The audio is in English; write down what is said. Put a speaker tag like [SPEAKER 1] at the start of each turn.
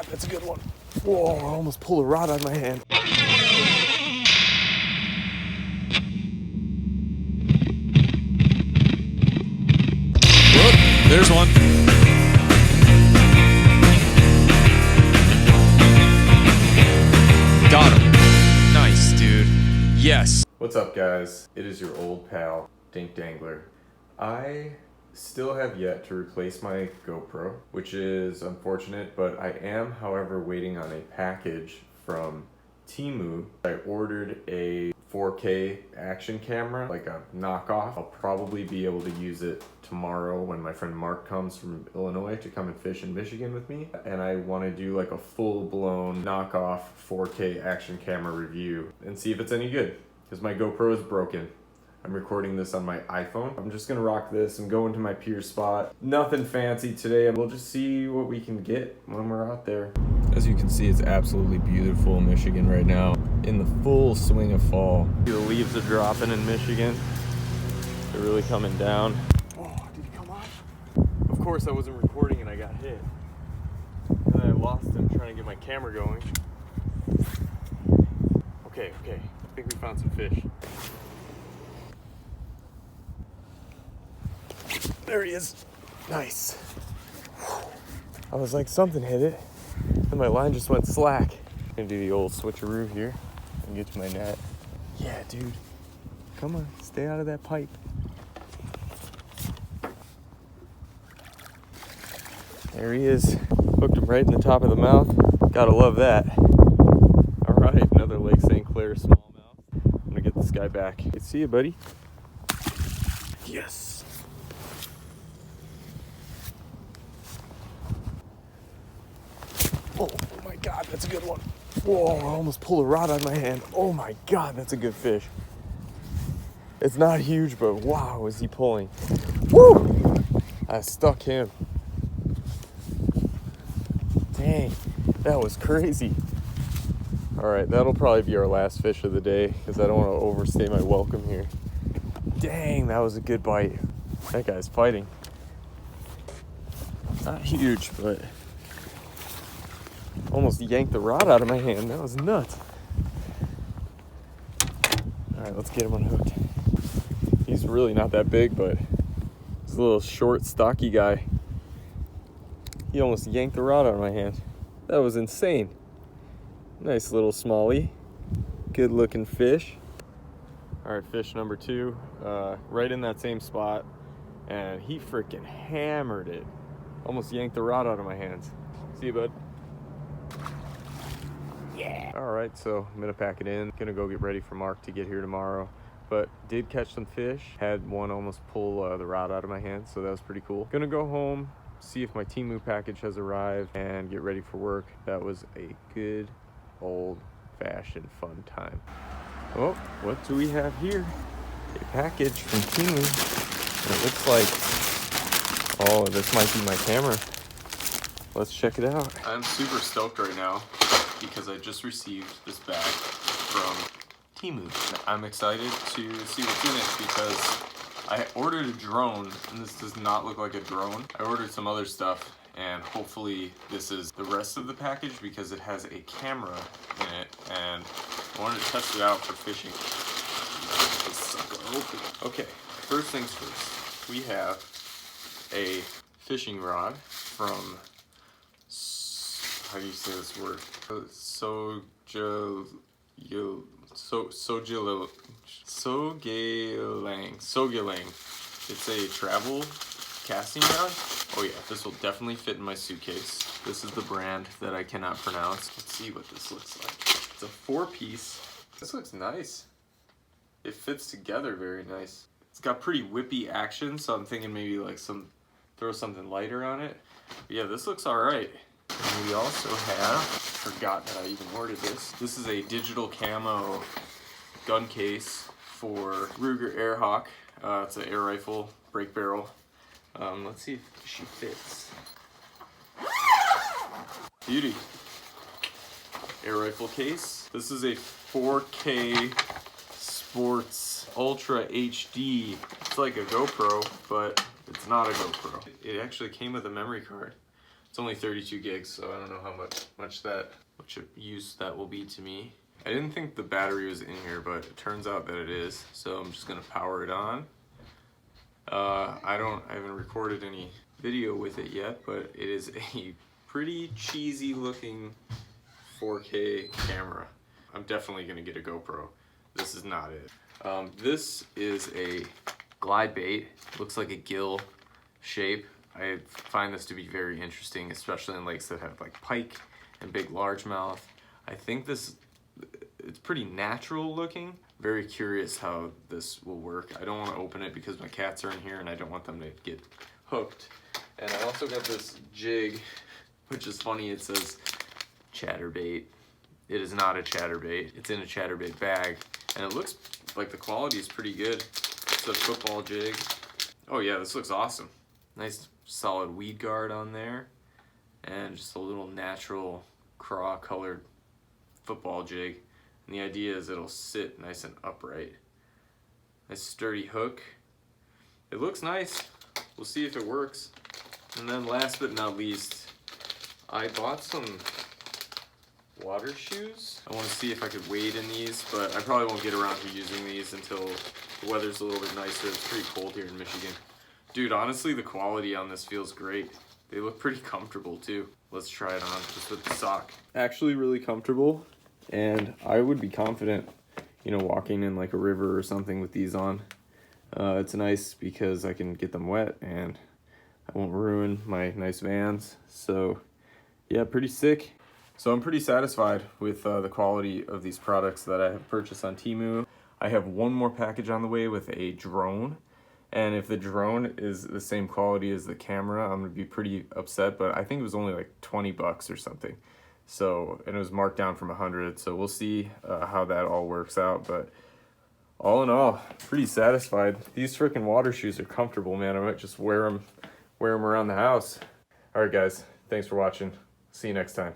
[SPEAKER 1] God, that's a good one. Whoa, I almost pulled a rod out of my hand.
[SPEAKER 2] Look, there's one. Got him. Nice, dude. Yes.
[SPEAKER 3] What's up, guys? It is your old pal, Dink Dangler. I still have yet to replace my GoPro, which is unfortunate, but I am, however, waiting on a package from Temu. I ordered a 4K action camera, like a knockoff. I'll probably be able to use it tomorrow when my friend Mark comes from Illinois to come and fish in Michigan with me. And I want to do like a full-blown knockoff 4K action camera review and see if it's any good, because my GoPro is broken. I'm recording this on my iPhone. I'm just gonna rock this and go into my pier spot. Nothing fancy today. We'll just see what we can get when we're out there. As you can see, it's absolutely beautiful in Michigan right now, in the full swing of fall. The leaves are dropping in Michigan. They're really coming down. Oh, did he come off? Of course I wasn't recording and I got hit. And I lost him trying to get my camera going. Okay, I think we found some fish. There he is. Nice. I was like, something hit it, and my line just went slack. I'm gonna do the old switcheroo here and get to my net. Yeah, dude. Come on, stay out of that pipe. There he is. Hooked him right in the top of the mouth. Gotta love that. All right, another Lake St. Clair smallmouth. I'm gonna get this guy back. Good to see you, buddy. Yes. Oh my God, that's a good one. Whoa, I almost pulled a rod out of my hand. Oh my God, that's a good fish. It's not huge, but wow, is he pulling. Woo! I stuck him. Dang, that was crazy. All right, that'll probably be our last fish of the day because I don't want to overstay my welcome here. Dang, that was a good bite. That guy's fighting. Not huge, but almost yanked the rod out of my hand. That was nuts. All right, let's get him unhooked. He's really not that big, but he's a little short, stocky guy. He almost yanked the rod out of my hand. That was insane. Nice little smallie. Good looking fish. All right, fish number 2, right in that same spot. And he freaking hammered it. Almost yanked the rod out of my hands. See you, bud. Yeah. All right, so I'm gonna pack it in. Gonna go get ready for Mark to get here tomorrow. But did catch some fish. Had one almost pull the rod out of my hand, so that was pretty cool. Gonna go home, see if my Temu package has arrived, and get ready for work. That was a good old-fashioned fun time. Oh, what do we have here? A package from Temu. It looks like, oh, this might be my camera. Let's check it out. I'm super stoked right now because I just received this bag from Temu. I'm excited to see what's in it because I ordered a drone and this does not look like a drone. I ordered some other stuff and hopefully this is the rest of the package because it has a camera in it and I wanted to test it out for fishing. This sucker open. Okay, first things first. We have a fishing rod from, how do you say this word? Sogelang. It's a travel casting rod. Oh yeah, this will definitely fit in my suitcase. This is the brand that I cannot pronounce. Let's see what this looks like. It's a 4-piece. This looks nice. It fits together very nice. It's got pretty whippy action, so I'm thinking maybe like throw something lighter on it. But yeah, this looks all right. And we also have, forgot that I even ordered this. This is a digital camo gun case for Ruger Airhawk. It's an air rifle, break barrel. Let's see if she fits. Beauty. Air rifle case. This is a 4K Sports Ultra HD. It's like a GoPro, but it's not a GoPro. It actually came with a memory card. It's only 32 gigs, so I don't know how much use that will be to me. I didn't think the battery was in here, but it turns out that it is. So I'm just gonna power it on. I haven't recorded any video with it yet, but it is a pretty cheesy looking 4K camera. I'm definitely gonna get a GoPro. This is not it. This is a glide bait. Looks like a gill shape. I find this to be very interesting, especially in lakes that have like pike and big largemouth. I think it's pretty natural looking. Very curious how this will work. I don't want to open it because my cats are in here and I don't want them to get hooked. And I also got this jig, which is funny. It says chatterbait. It is not a chatterbait. It's in a chatterbait bag, and it looks like the quality is pretty good. It's a football jig. Oh yeah, this looks awesome. Nice solid weed guard on there, and just a little natural craw colored football jig. And the idea is it'll sit nice and upright. Nice sturdy hook. It looks nice. We'll see if it works. And then last but not least, I bought some water shoes. I want to see if I could wade in these, but I probably won't get around to using these until the weather's a little bit nicer. It's pretty cold here in Michigan. Dude, honestly, the quality on this feels great. They look pretty comfortable too. Let's try it on just with the sock. Actually really comfortable, and I would be confident, you know, walking in like a river or something with these on. It's nice because I can get them wet and I won't ruin my nice Vans. So yeah, pretty sick. So I'm pretty satisfied with the quality of these products that I have purchased on Temu. I have one more package on the way with a drone. And if the drone is the same quality as the camera, I'm gonna be pretty upset, but I think it was only like 20 bucks or something. So, and it was marked down from 100. So we'll see how that all works out. But all in all, pretty satisfied. These freaking water shoes are comfortable, man. I might just wear them around the house. All right, guys, thanks for watching. See you next time.